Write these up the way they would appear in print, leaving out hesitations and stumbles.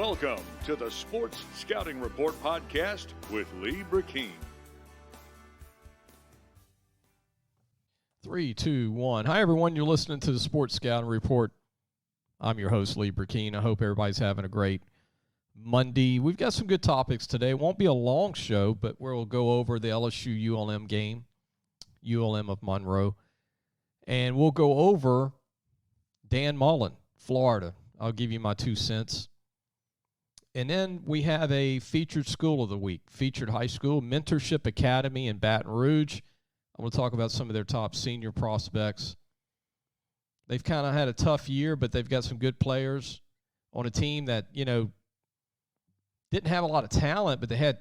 Welcome to the Sports Scouting Report podcast with Lee Brecheen. 3, 2, 1. Hi, everyone. You're listening to the Sports Scouting Report. I'm your host, Lee Brecheen. I hope everybody's having a great Monday. We've got some good topics today. It won't be a long show, but we'll go over the LSU-ULM game, ULM of Monroe. And we'll go over Dan Mullen, Florida. I'll give you my 2 cents. And then we have a featured school of the week, featured high school, Mentorship Academy in Baton Rouge. I'm going to talk about some of their top senior prospects. They've kind of had a tough year, but they've got some good players on a team that, didn't have a lot of talent, but they had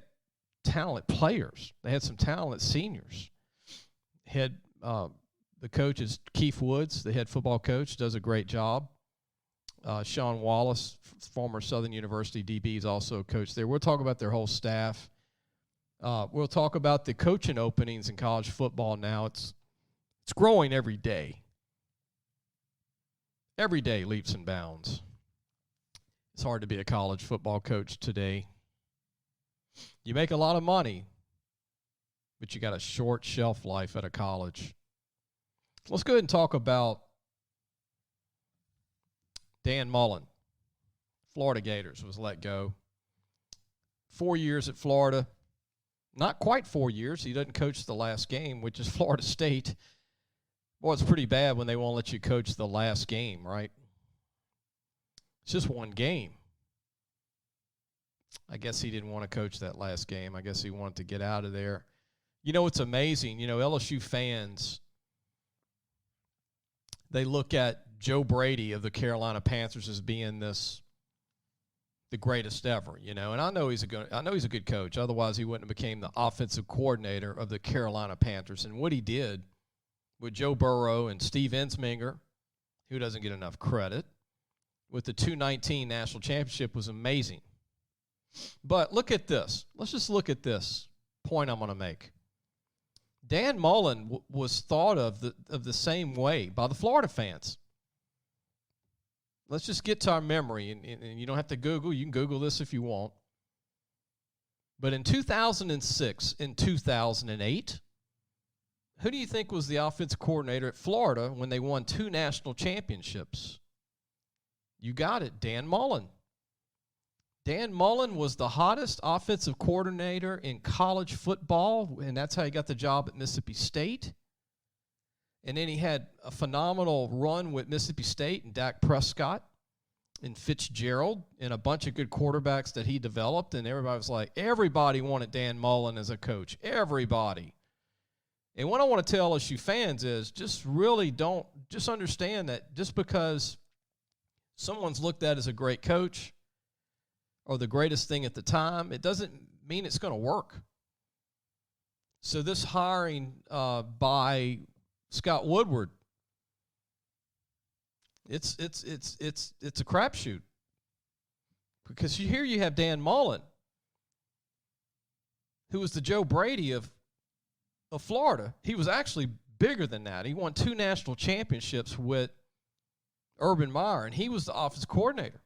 talent players. They had some talent seniors. The coach is Keith Woods, the head football coach, does a great job. Sean Wallace, former Southern University DB, is also a coach there. We'll talk about their whole staff. We'll talk about the coaching openings in college football now. It's growing every day. Every day, leaps and bounds. It's hard to be a college football coach today. You make a lot of money, but you got a short shelf life at a college. Let's go ahead and talk about Dan Mullen. Florida Gators was let go. 4 years at Florida. Not quite 4 years. He doesn't coach the last game, which is Florida State. Boy, it's pretty bad when they won't let you coach the last game, right? It's just one game. I guess he didn't want to coach that last game. I guess he wanted to get out of there. It's amazing. LSU fans, they look at Joe Brady of the Carolina Panthers as being the greatest ever, and I know he's a good coach. Otherwise, he wouldn't have became the offensive coordinator of the Carolina Panthers. And what he did with Joe Burrow and Steve Ensminger, who doesn't get enough credit, with the 2019 national championship was amazing. But look at this. Let's just look at this point I'm going to make. Dan Mullen was thought of the same way by the Florida fans. Let's just get to our memory, and you don't have to Google. You can Google this if you want. But in 2006 and 2008, who do you think was the offensive coordinator at Florida when they won 2 national championships? You got it, Dan Mullen. Dan Mullen was the hottest offensive coordinator in college football, and that's how he got the job at Mississippi State. And then he had a phenomenal run with Mississippi State and Dak Prescott and Fitzgerald and a bunch of good quarterbacks that he developed. And everybody wanted Dan Mullen as a coach. Everybody. And what I want to tell LSU fans is just understand that just because someone's looked at as a great coach or the greatest thing at the time, it doesn't mean it's going to work. So this hiring by Scott Woodward, it's a crapshoot, because here you have Dan Mullen, who was the Joe Brady of Florida. He was actually bigger than that. He won 2 national championships with Urban Meyer, and he was the offensive coordinator.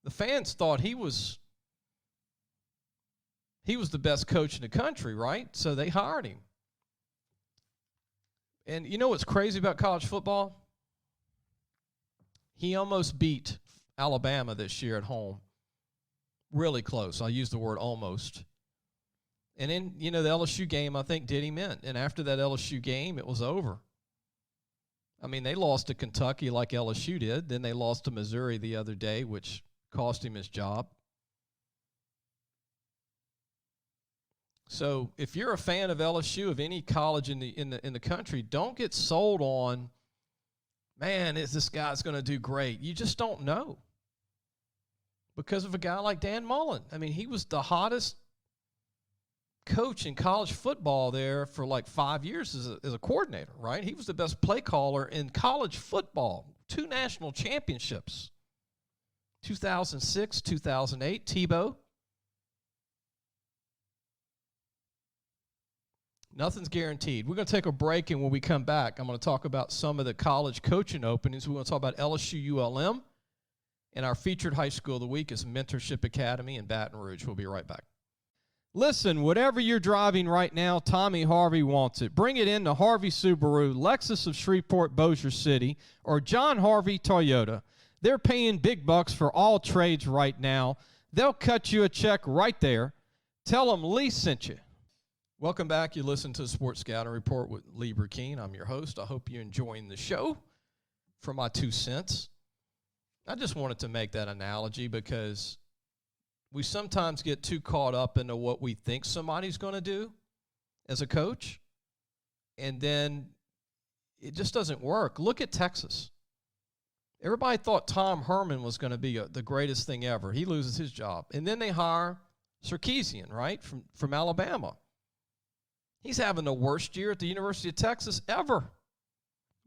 The fans thought he was the best coach in the country, right? So they hired him. And you know what's crazy about college football? He almost beat Alabama this year at home. Really close. I'll use the word almost. And then, the LSU game, I think, did him in. And after that LSU game, it was over. I mean, they lost to Kentucky like LSU did. Then they lost to Missouri the other day, which cost him his job. So if you're a fan of LSU, of any college in the country, don't get sold on, man, this guy's going to do great. You just don't know. Because of a guy like Dan Mullen. I mean, he was the hottest coach in college football there for like 5 years as a coordinator, right? He was the best play caller in college football. 2 national championships. 2006, 2008, Tebow. Nothing's guaranteed. We're going to take a break, and when we come back, I'm going to talk about some of the college coaching openings. We're going to talk about LSU ULM, And our featured high school of the week is Mentorship Academy in Baton Rouge. We'll be right back. Listen, whatever you're driving right now, Tommy Harvey wants it. Bring it in to Harvey Subaru, Lexus of Shreveport, Bossier City, or John Harvey Toyota. They're paying big bucks for all trades right now. They'll cut you a check right there. Tell them Lee sent you. Welcome back. You listen to the Sports Scouting Report with Lee Brecheen. I'm your host. I hope you're enjoying the show. For my 2 cents, I just wanted to make that analogy because we sometimes get too caught up into what we think somebody's going to do as a coach, and then it just doesn't work. Look at Texas. Everybody thought Tom Herman was going to be the greatest thing ever. He loses his job. And then they hire Sarkisian, right, from Alabama. He's having the worst year at the University of Texas ever.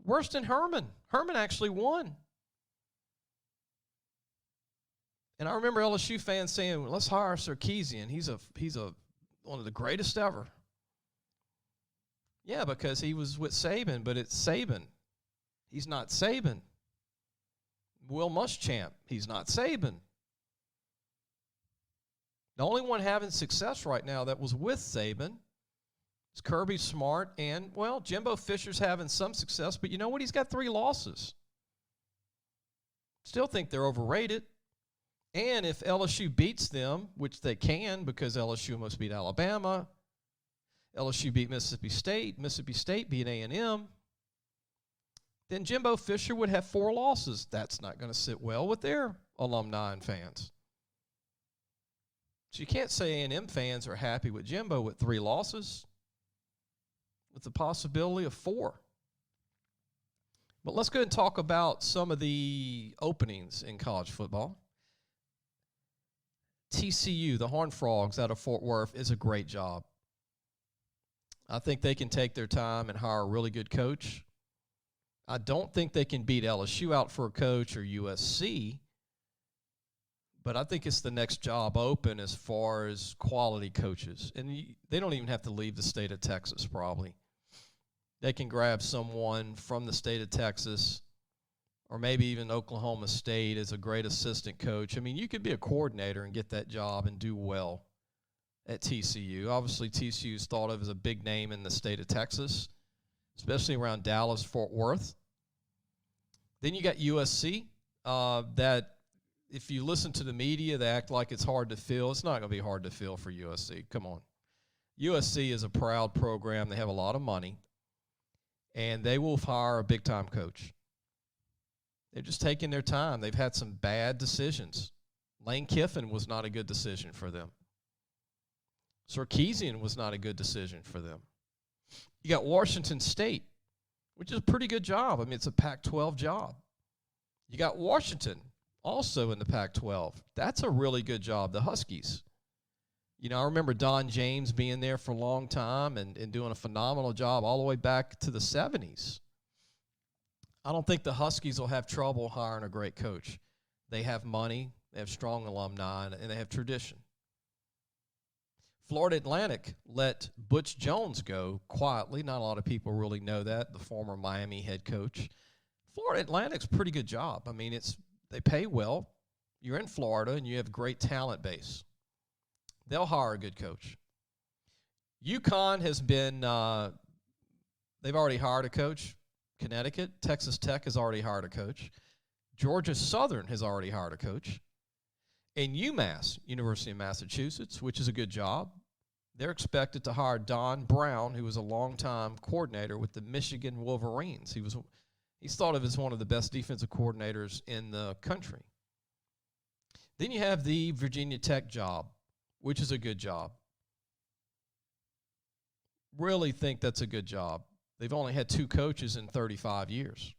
Worse than Herman. Herman actually won. And I remember LSU fans saying, let's hire Sarkisian. He's one of the greatest ever. Yeah, because he was with Saban, but it's Saban. He's not Saban. Will Muschamp, he's not Saban. The only one having success right now that was with Saban is Kirby Smart, and, well, Jimbo Fisher's having some success, but you know what? He's got 3 losses. Still think they're overrated. And if LSU beats them, which they can because LSU must beat Alabama, LSU beat Mississippi State beat A&M, then Jimbo Fisher would have 4 losses. That's not going to sit well with their alumni and fans. So you can't say A&M fans are happy with Jimbo with 3 losses, with the possibility of 4. But let's go ahead and talk about some of the openings in college football. TCU, the Horned Frogs out of Fort Worth, is a great job. I think they can take their time and hire a really good coach. I don't think they can beat LSU out for a coach or USC, but I think it's the next job open as far as quality coaches. And they don't even have to leave the state of Texas probably. They can grab someone from the state of Texas or maybe even Oklahoma State as a great assistant coach. I mean, you could be a coordinator and get that job and do well at TCU. Obviously, TCU is thought of as a big name in the state of Texas, especially around Dallas, Fort Worth. Then you got USC, that if you listen to the media, they act like it's hard to fill. It's not going to be hard to fill for USC. Come on. USC is a proud program. They have a lot of money, and they will hire a big-time coach. They're just taking their time. They've had some bad decisions. Lane Kiffin was not a good decision for them. Sarkisian was not a good decision for them. You got Washington State, which is a pretty good job. I mean, it's a Pac-12 job. You got Washington, also in the Pac-12. That's a really good job, the Huskies. You know, I remember Don James being there for a long time and doing a phenomenal job all the way back to the 70s. I don't think the Huskies will have trouble hiring a great coach. They have money, they have strong alumni, and they have tradition. Florida Atlantic let Butch Jones go quietly. Not a lot of people really know that, the former Miami head coach. Florida Atlantic's a pretty good job. I mean, they pay well. You're in Florida, and you have a great talent base. They'll hire a good coach. UConn has been they've already hired a coach. Connecticut, Texas Tech has already hired a coach. Georgia Southern has already hired a coach. And UMass, University of Massachusetts, which is a good job, they're expected to hire Don Brown, who was a longtime coordinator with the Michigan Wolverines. He's thought of as one of the best defensive coordinators in the country. Then you have the Virginia Tech job, which is a good job. Really think that's a good job. They've only had 2 coaches in 35 years.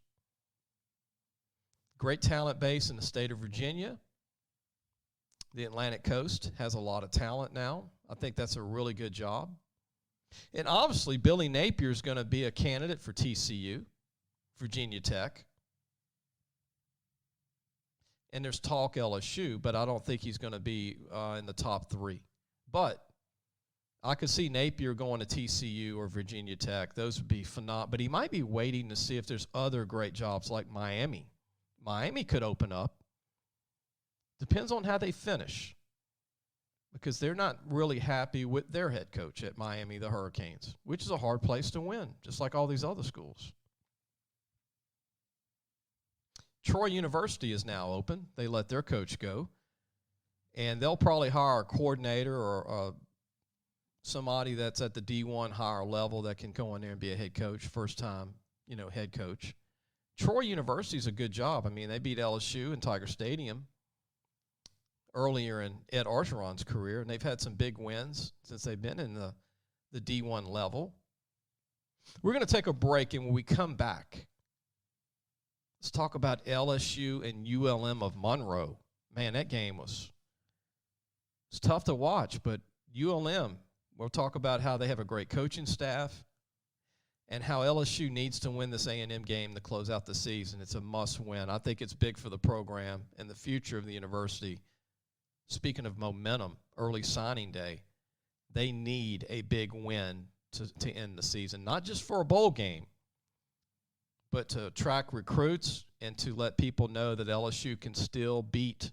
Great talent base in the state of Virginia. The Atlantic Coast has a lot of talent now. I think that's a really good job. And obviously, Billy Napier is going to be a candidate for TCU, Virginia Tech. And there's talk LSU, but I don't think he's going to be in the top 3. But I could see Napier going to TCU or Virginia Tech. Those would be phenomenal. But he might be waiting to see if there's other great jobs like Miami. Miami could open up. Depends on how they finish, because they're not really happy with their head coach at Miami, the Hurricanes, which is a hard place to win, just like all these other schools. Troy University is now open. They let their coach go, and they'll probably hire a coordinator or somebody that's at the D1 higher level that can go in there and be a head coach, first time, head coach. Troy University is a good job. I mean, they beat LSU in Tiger Stadium earlier in Ed Orgeron's career, and they've had some big wins since they've been in the D1 level. We're going to take a break, and when we come back, let's talk about LSU and ULM of Monroe. Man, that game was tough to watch, but ULM, we'll talk about how they have a great coaching staff and how LSU needs to win this A&M game to close out the season. It's a must-win. I think it's big for the program and the future of the university. Speaking of momentum, early signing day, they need a big win to end the season, not just for a bowl game, but to attract recruits and to let people know that LSU can still beat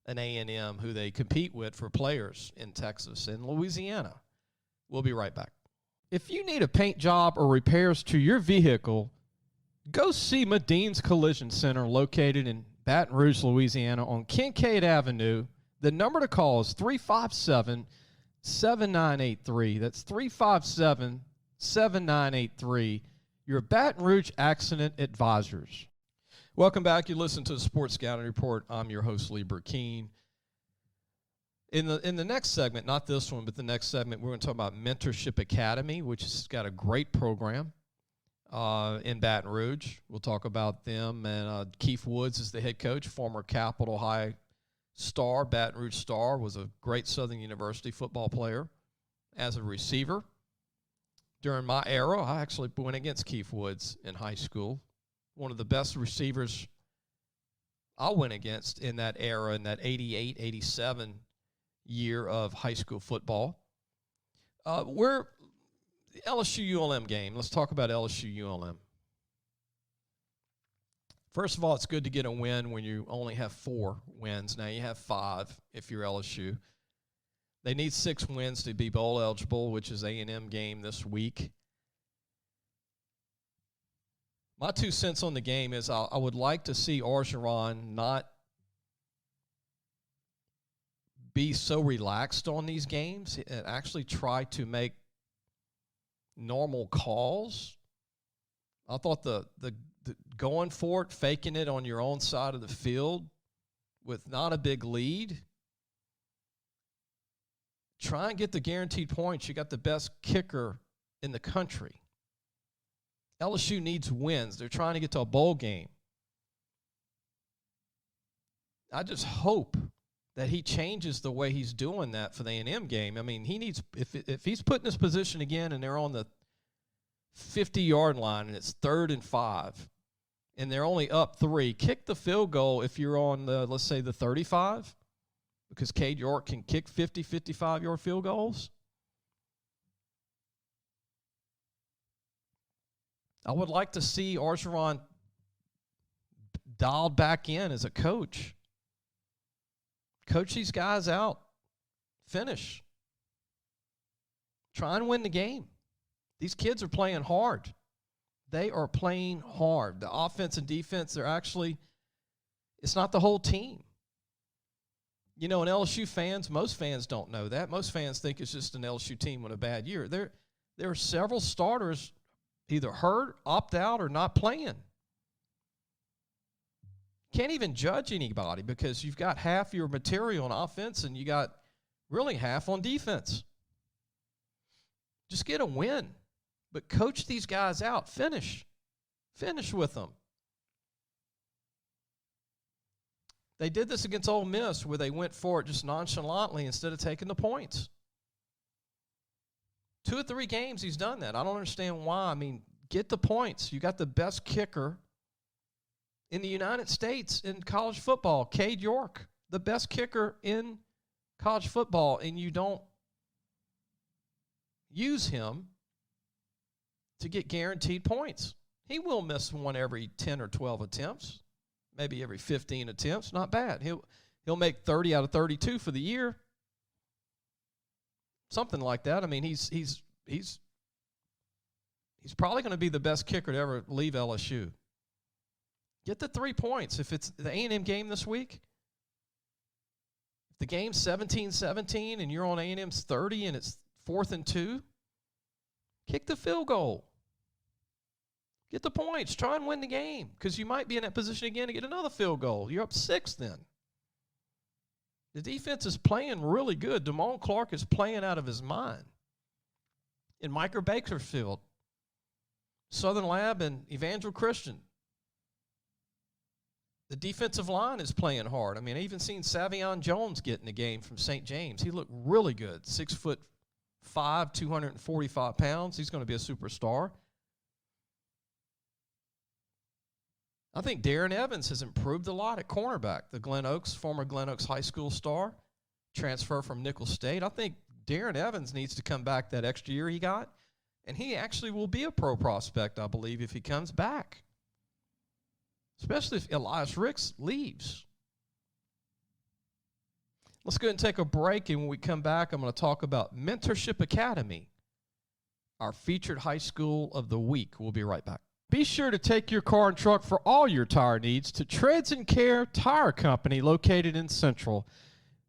an A&M who they compete with for players in Texas and Louisiana. We'll be right back. If you need a paint job or repairs to your vehicle, go see Madine's Collision Center located in Baton Rouge, Louisiana on Kincaid Avenue. The number to call is 357-7983. That's 357-7983. Your Baton Rouge Accident Advisors. Welcome back. You listen to the Sports Scouting Report. I'm your host, Lee Brecheen. In the next segment, not this one, but the next segment, we're going to talk about Mentorship Academy, which has got a great program in Baton Rouge. We'll talk about them. And Keith Woods is the head coach, former Capitol High star, Baton Rouge star, was a great Southern University football player as a receiver. During my era, I actually went against Keith Woods in high school. One of the best receivers I went against in that era, in that 88, 87 year of high school football. We're the LSU-ULM game. Let's talk about LSU-ULM. First of all, it's good to get a win when you only have 4 wins. Now you have 5 if you're LSU. They need 6 wins to be bowl eligible, which is A&M game this week. My 2 cents on the game is I would like to see Orgeron not be so relaxed on these games and actually try to make normal calls. I thought the going for it, faking it on your own side of the field with not a big lead, try and get the guaranteed points. You got the best kicker in the country. LSU needs wins. They're trying to get to a bowl game. I just hope that he changes the way he's doing that for the A&M game. I mean, he needs, if he's put in this position again and they're on the 50-yard line and it's 3rd and 5 and they're only up 3, kick the field goal if you're on the, let's say, the 35, because Cade York can kick 50, 55-yard field goals. I would like to see Orgeron dialed back in as a coach. Coach these guys out. Finish. Try and win the game. These kids are playing hard. They are playing hard. The offense and defense, they're actually, it's not the whole team. And LSU fans, most fans don't know that. Most fans think it's just an LSU team with a bad year. There are several starters either hurt, opt out, or not playing. Can't even judge anybody because you've got half your material on offense and you got really half on defense. Just get a win. But coach these guys out. Finish. Finish with them. They did this against Ole Miss where they went for it just nonchalantly instead of taking the points. 2 or 3 games he's done that. I don't understand why. I mean, get the points. You got the best kicker in the United States in college football, Cade York, the best kicker in college football, and you don't use him to get guaranteed points. He will miss one every 10 or 12 attempts, maybe every 15 attempts. Not bad. He'll He'll make 30 out of 32 for the year. Something like that. I mean, he's probably going to be the best kicker to ever leave LSU. Get the 3 points. If it's the A&M game this week, if the game's 17-17 and you're on A&M's 30 and it's 4th and 2, kick the field goal. Get the points. Try and win the game, because you might be in that position again to get another field goal. You're up 6 then. The defense is playing really good. Damone Clark is playing out of his mind. In Micah Bakersfield, Southern Lab, and Evangel Christian, the defensive line is playing hard. I mean, I even seen Savion Jones get in the game from St. James. He looked really good. 6'5", 245 pounds. He's going to be a superstar. I think Darren Evans has improved a lot at cornerback. The former Glen Oaks High School star, transfer from Nicholls State. I think Darren Evans needs to come back that extra year he got, and he actually will be a pro prospect, I believe, if he comes back, especially if Elias Ricks leaves. Let's go ahead and take a break, and when we come back, I'm going to talk about Mentorship Academy, our featured high school of the week. We'll be right back. Be sure to take your car and truck for all your tire needs to Treads and Care Tire Company, located in Central.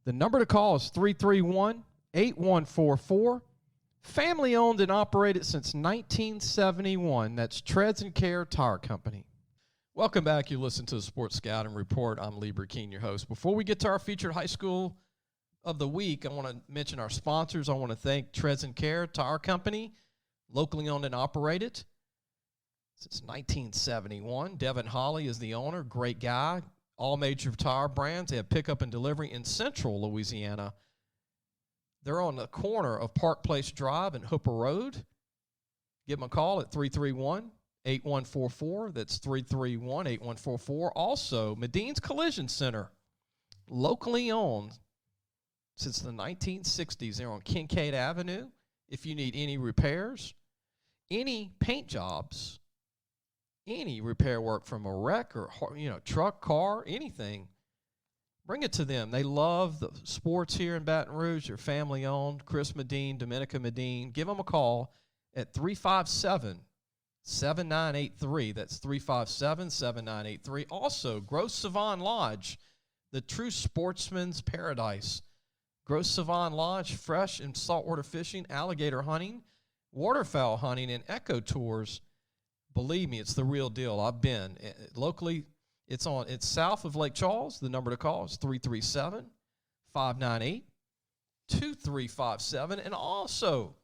The number to call is 331-8144. Family owned and operated since 1971. That's Treads and Care Tire Company. Welcome back. You listen to the Sports Scouting Report. I'm Lee Brecheen, your host. Before we get to our featured high school of the week, I want to mention our sponsors. I want to thank Treads and Care Tire Company, locally owned and operated since 1971. Devin Holly is the owner. Great guy. All major tire brands. They have pickup and delivery in Central Louisiana. They're on the corner of Park Place Drive and Hooper Road. Give them a call at 331-8144. That's 331-8144. Also, Medine's Collision Center, locally owned since the 1960s. They're on Kincaid Avenue. If you need any repairs, any paint jobs, any repair work from a wreck or, truck, car, anything, bring it to them. They love the sports here in Baton Rouge. They're family owned. Chris Medine, Dominica Medine. Give them a call at 357-7983. That's 357-7983. Also, Gross Savon Lodge, the true sportsman's paradise. Gross Savon Lodge, fresh and saltwater fishing, alligator hunting, waterfowl hunting, and eco tours. Believe me, it's the real deal. I've been. Locally, it's south of Lake Charles. The number to call is 337-598-2357. And also,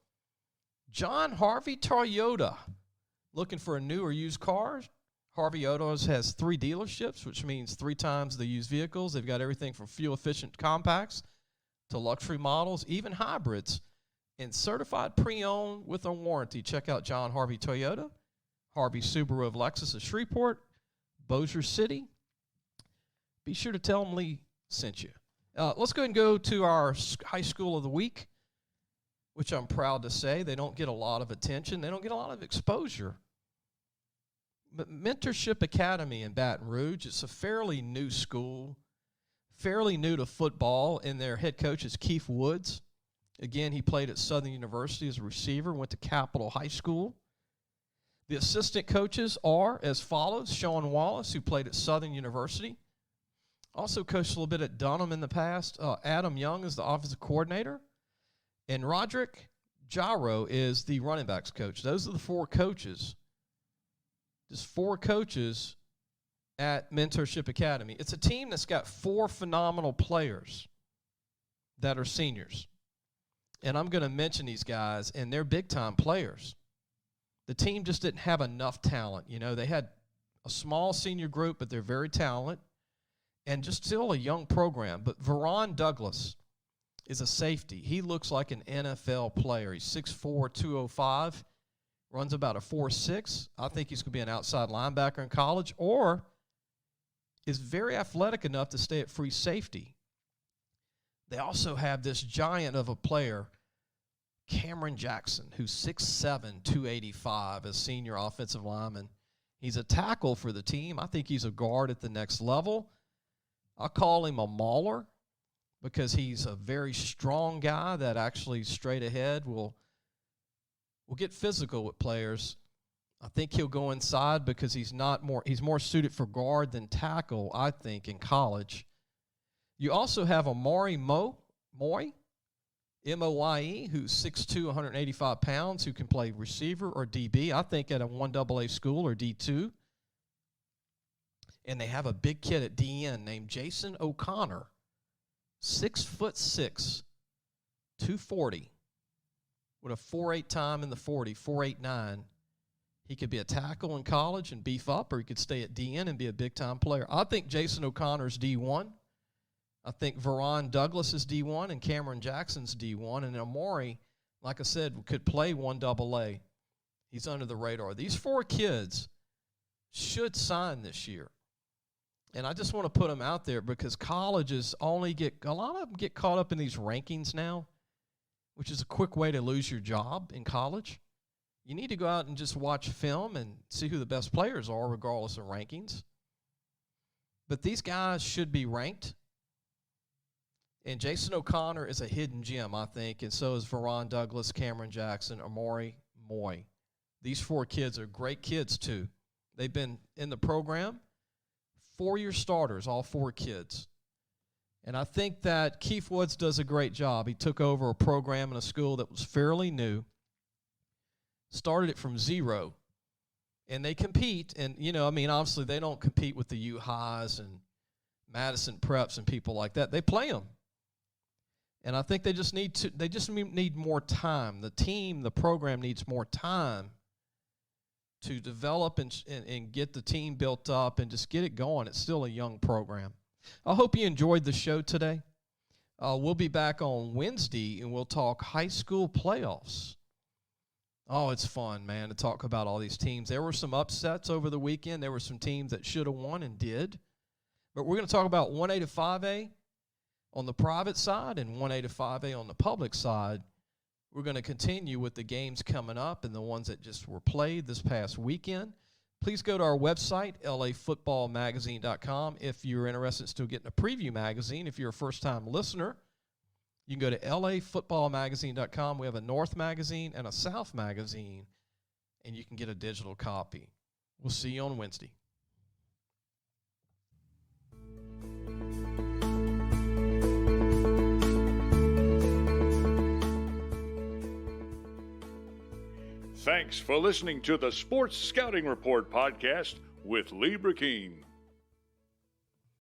John Harvey Toyota. Looking for a new or used car? Harvey Autos has 3 dealerships, which means 3 times the used vehicles. They've got everything from fuel-efficient compacts to luxury models, even hybrids, and certified pre-owned with a warranty. Check out John Harvey Toyota. Harvey Subaru of Lexus of Shreveport, Bossier City. Be sure to tell them Lee sent you. Let's go ahead and go to our high school of the week, which I'm proud to say they don't get a lot of attention. They don't get a lot of exposure. But Mentorship Academy in Baton Rouge, it's a fairly new school, fairly new to football, and their head coach is Keith Woods. Again, he played at Southern University as a receiver, went to Capitol High School. The assistant coaches are as follows: Sean Wallace, who played at Southern University, also coached a little bit at Dunham in the past. Adam Young is the offensive coordinator, and Roderick Gyro is the running backs coach. Those are the 4 coaches. Just 4 coaches at Mentorship Academy. It's a team that's got 4 phenomenal players that are seniors. And I'm going to mention these guys, and they're big-time players. The team just didn't have enough talent. They had a small senior group, but they're very talented and just still a young program. But Veron Douglas is a safety. He looks like an NFL player. He's 6'4", 205, runs about a 4.6. I think he's going to be an outside linebacker in college, or is very athletic enough to stay at free safety. They also have this giant of a player, Cameron Jackson, who's 6'7", 285, a senior offensive lineman. He's a tackle for the team. I think he's a guard at the next level. I call him a mauler because he's a very strong guy that actually straight ahead will get physical with players. I think he'll go inside because he's more suited for guard than tackle, I think, in college. You also have Amari Moye, M-O-Y-E, who's 6'2", 185 pounds, who can play receiver or DB, I think at a 1AA school or D2. And they have a big kid at DN named Jason O'Connor, 6'6", 240, with a 4.8 time in the 40, 4.89. He could be a tackle in college and beef up, or he could stay at DN and be a big-time player. I think Jason O'Connor's D1. I think Veron Douglas is D1 and Cameron Jackson's D1. And Amari, like I said, could play 1AA. He's under the radar. These 4 kids should sign this year. And I just want to put them out there because colleges a lot of them get caught up in these rankings now, which is a quick way to lose your job in college. You need to go out and just watch film and see who the best players are regardless of rankings. But these guys should be ranked. And Jason O'Connor is a hidden gem, I think, and so is Veron Douglas, Cameron Jackson, Amari Moye. These 4 kids are great kids, too. They've been in the program, 4-year starters, all 4 kids. And I think that Keith Woods does a great job. He took over a program in a school that was fairly new, started it from zero, and they compete. And, obviously they don't compete with the U-Highs and Madison Preps and people like that. They play them. And I think they just need more time. The program needs more time to develop and get the team built up and just get it going. It's still a young program. I hope you enjoyed the show today. We'll be back on Wednesday, and we'll talk high school playoffs. Oh, it's fun, man, to talk about all these teams. There were some upsets over the weekend. There were some teams that should have won and did. But we're going to talk about 1A to 5A on the private side and 1A to 5A on the public side. We're going to continue with the games coming up and the ones that just were played this past weekend. Please go to our website, lafootballmagazine.com, if you're interested in still getting a preview magazine. If you're a first-time listener, you can go to lafootballmagazine.com. We have a North magazine and a South magazine, and you can get a digital copy. We'll see you on Wednesday. Thanks for listening to the Sports Scouting Report podcast with Lee Brecheen.